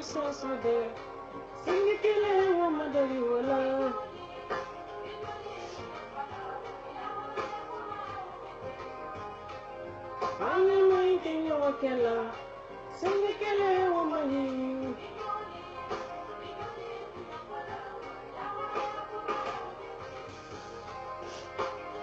sasode singikele wa madari wala anya mai kinyo wakela singikele wa mahi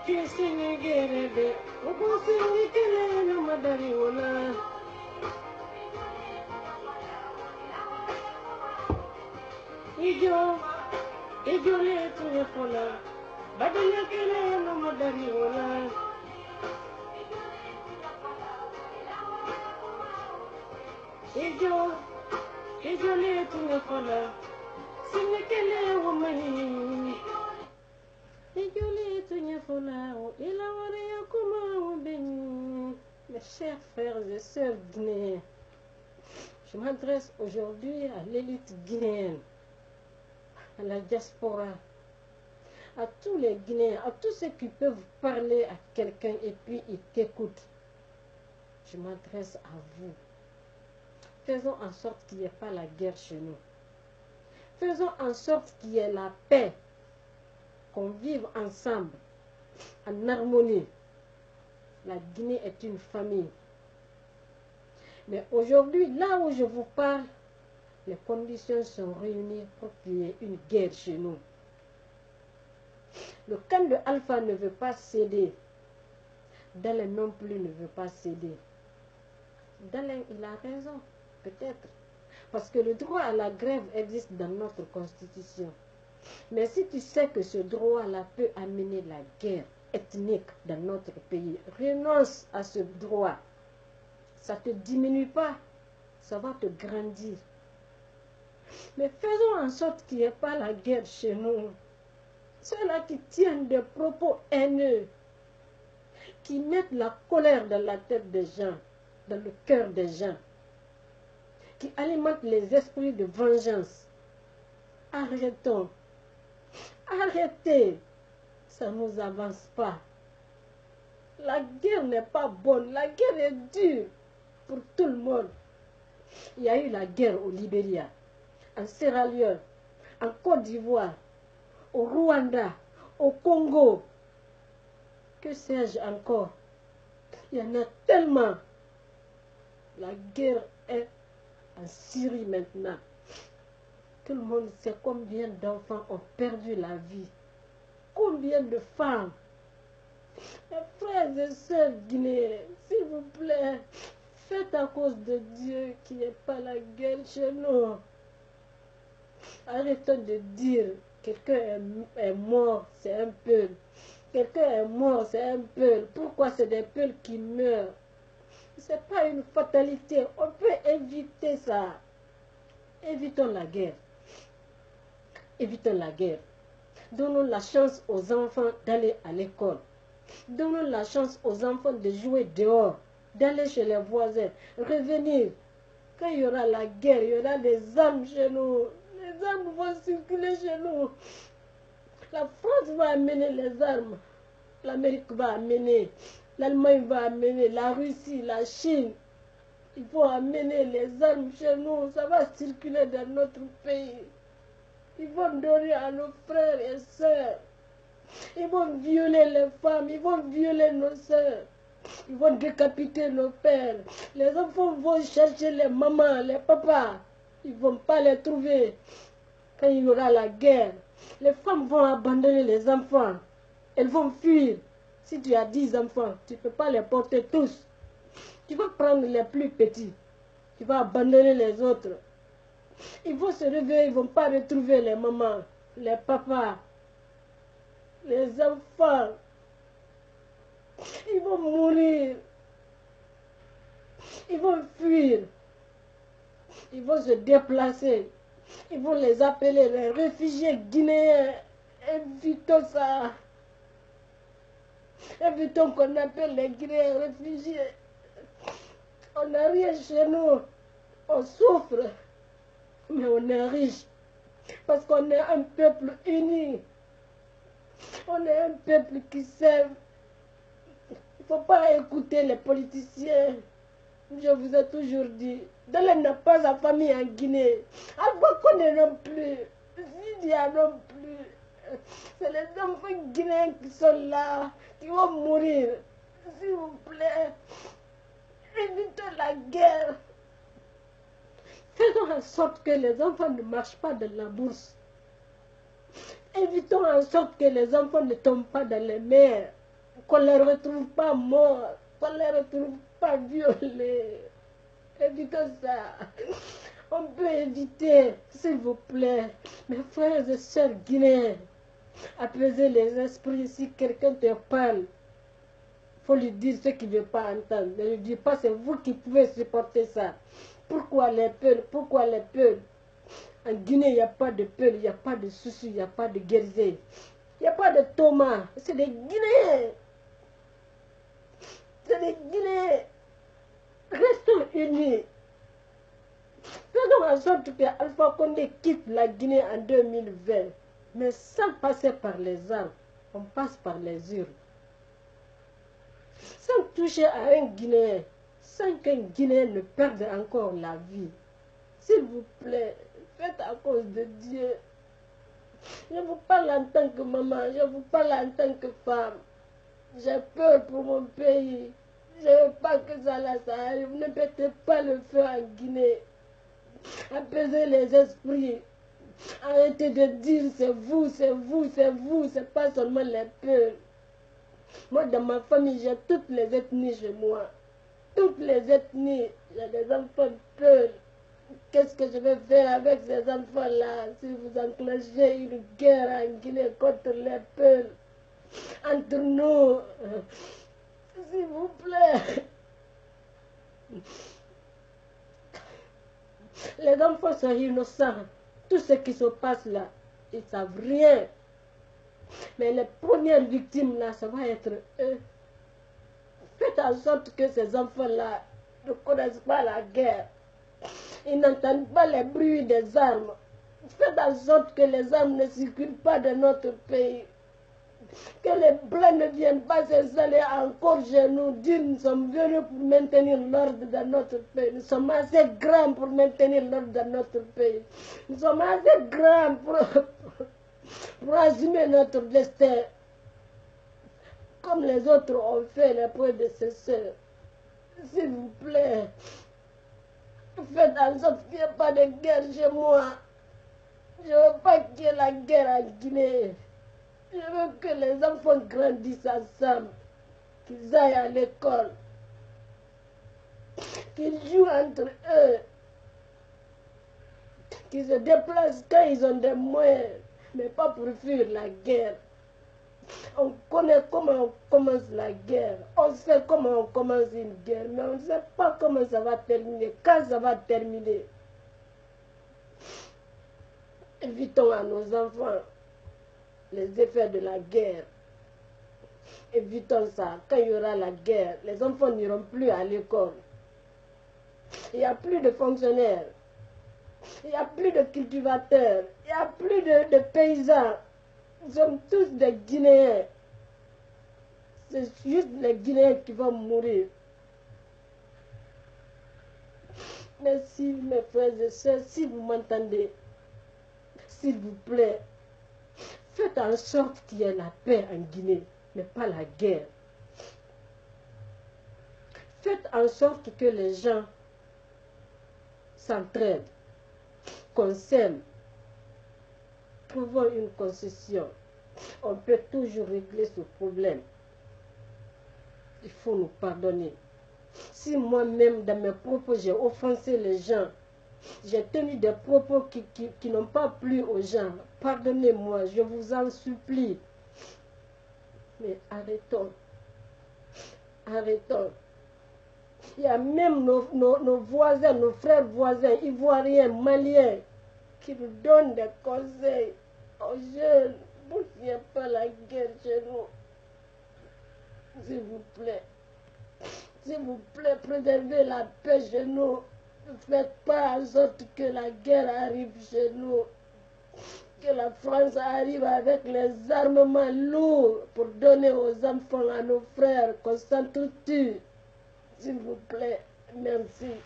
kisini gerebe ubu singikele wa madari wala Ijo le tuye fola badanya kele no madari wala Ijo le tuye fola sinne kele wo mani Ijo le tuye fola o ila wara yakuma o ben. Mes chers frères et sœurs guinéens, je m'adresse aujourd'hui à l'élite guinéenne, à la diaspora, à tous les Guinéens, à tous ceux qui peuvent parler à quelqu'un et puis ils t'écoutent. Je m'adresse à vous. Faisons en sorte qu'il n'y ait pas la guerre chez nous. Faisons en sorte qu'il y ait la paix, qu'on vive ensemble, en harmonie. La Guinée est une famille. Mais aujourd'hui, là où je vous parle, les conditions sont réunies pour qu'il y ait une guerre chez nous. Le camp de Alpha ne veut pas céder. Dalin non plus ne veut pas céder. Dalin, il a raison, peut-être. Parce que le droit à la grève existe dans notre constitution. Mais si tu sais que ce droit-là peut amener la guerre ethnique dans notre pays, renonce à ce droit. Ça ne te diminue pas, ça va te grandir. Mais faisons en sorte qu'il n'y ait pas la guerre chez nous. Ceux-là qui tiennent des propos haineux, qui mettent la colère dans la tête des gens, dans le cœur des gens, qui alimentent les esprits de vengeance. Arrêtons. Arrêtez. Ça ne nous avance pas. La guerre n'est pas bonne. La guerre est dure pour tout le monde. Il y a eu la guerre au Libéria, en Sierra Leone, en Côte d'Ivoire, au Rwanda, au Congo. Que sais-je encore? Il y en a tellement. La guerre est en Syrie maintenant. Tout le monde sait combien d'enfants ont perdu la vie. Combien de femmes. Mes frères et sœurs guinéens, s'il vous plaît, faites à cause de Dieu qu'il n'y ait pas la guerre chez nous. Arrêtons de dire quelqu'un est mort, c'est un peuple. Quelqu'un est mort, c'est un peuple. Pourquoi c'est des peuples qui meurent? Ce n'est pas une fatalité. On peut éviter ça. Évitons la guerre. Évitons la guerre. Donnons la chance aux enfants d'aller à l'école. Donnons la chance aux enfants de jouer dehors, d'aller chez les voisins, revenir. Quand il y aura la guerre, il y aura des armes chez nous. Les armes vont circuler chez nous. La France va amener les armes. L'Amérique va amener. L'Allemagne va amener. La Russie, la Chine. Il faut amener les armes chez nous. Ça va circuler dans notre pays. Ils vont donner à nos frères et sœurs. Ils vont violer les femmes. Ils vont violer nos sœurs. Ils vont décapiter nos pères. Les enfants vont chercher les mamans, les papas. Ils ne vont pas les trouver. Quand il y aura la guerre, les femmes vont abandonner les enfants. Elles vont fuir. Si tu as 10 enfants, tu ne peux pas les porter tous. Tu vas prendre les plus petits. Tu vas abandonner les autres. Ils vont se réveiller, ils ne vont pas retrouver les mamans, les papas, les enfants. Ils vont mourir. Ils vont fuir. Ils vont se déplacer. Ils vont les appeler les réfugiés guinéens. Évitons ça. Évitons qu'on appelle les Guinéens réfugiés. On n'a rien chez nous. On souffre. Mais on est riche. Parce qu'on est un peuple uni. On est un peuple qui s'aime. Il ne faut pas écouter les politiciens. Je vous ai toujours dit, Dalem n'a pas sa famille en Guinée. Alpha Condé non plus. Zidia non plus. C'est les enfants guinéens qui sont là, qui vont mourir. S'il vous plaît, évitez la guerre. Faisons en sorte que les enfants ne marchent pas dans la bourse. Évitons en sorte que les enfants ne tombent pas dans les mers. Qu'on ne les retrouve pas morts. Qu'on ne les retrouve pas violés. Évitons ça. On peut éviter, s'il vous plaît, mes frères et sœurs guinéens, apaiser les esprits. Si quelqu'un te parle, il faut lui dire ce qu'il ne veut pas entendre. Ne lui dis pas, c'est vous qui pouvez supporter ça. Pourquoi les peuls? Pourquoi les peuls? En Guinée, il n'y a pas de peuls, il n'y a pas de soucis, il n'y a pas de guérisés. Il n'y a pas de Thomas. C'est des Guinéens. C'est des Guinéens. Restons unis. Faisons en sorte que Alpha Condé quitte la Guinée en 2020. Mais sans passer par les armes, on passe par les urnes. Sans toucher à un Guinéen, sans qu'un Guinéen ne perde encore la vie. S'il vous plaît, faites à cause de Dieu. Je vous parle en tant que maman, je vous parle en tant que femme. J'ai peur pour mon pays. Je ne veux pas que ça arrive. Ne mettez pas le feu en Guinée. Apaisez les esprits. Arrêtez de dire c'est vous, c'est vous, c'est vous. C'est pas seulement les peuples. Moi, dans ma famille, j'ai toutes les ethnies chez moi. Toutes les ethnies. J'ai des enfants peuples. Qu'est-ce que je vais faire avec ces enfants-là si vous enclenchez une guerre en Guinée contre les peuples? Entre nous, s'il vous plaît. Les enfants sont innocents. Tout ce qui se passe là, ils ne savent rien. Mais les premières victimes là, ça va être eux. Faites en sorte que ces enfants-là ne connaissent pas la guerre. Ils n'entendent pas les bruits des armes. Faites en sorte que les armes ne circulent pas dans notre pays. Que les Blancs ne viennent pas s'installer encore chez nous. Nous sommes venus pour maintenir l'ordre dans notre pays. Nous sommes assez grands pour maintenir l'ordre dans notre pays. Nous sommes assez grands pour assumer notre destin. Comme les autres ont fait, les prédécesseurs. S'il vous plaît, faites en sorte qu'il n'y ait pas de guerre chez moi. Je ne veux pas qu'il y ait la guerre en Guinée. Je veux que les enfants grandissent ensemble, qu'ils aillent à l'école, qu'ils jouent entre eux, qu'ils se déplacent quand ils ont des moyens, mais pas pour fuir la guerre. On connaît comment on commence la guerre, on sait comment on commence une guerre, mais on ne sait pas comment ça va terminer, quand ça va terminer. Évitons à nos enfants les effets de la guerre. Évitons ça. Quand il y aura la guerre, les enfants n'iront plus à l'école. Il n'y a plus de fonctionnaires. Il n'y a plus de cultivateurs. Il n'y a plus de paysans. Nous sommes tous des Guinéens. C'est juste les Guinéens qui vont mourir. Merci mes frères et sœurs, si vous m'entendez, s'il vous plaît, faites en sorte qu'il y ait la paix en Guinée, mais pas la guerre. Faites en sorte que les gens s'entraident, qu'on s'aime. Trouvons une concession. On peut toujours régler ce problème. Il faut nous pardonner. Si moi-même, dans mes propos, j'ai offensé les gens, j'ai tenu des propos qui n'ont pas plu aux gens, pardonnez-moi, je vous en supplie. Mais arrêtons. Arrêtons. Il y a même nos voisins, nos frères voisins, ivoiriens, maliens, qui nous donnent des conseils aux jeunes pour qu'il n'y ait pas la guerre chez nous. S'il vous plaît. S'il vous plaît, préservez la paix chez nous. Ne faites pas en sorte que la guerre arrive chez nous. Que la France arrive avec les armements lourds pour donner aux enfants, à nos frères, qu'on s'entretue. S'il vous plaît, Merci.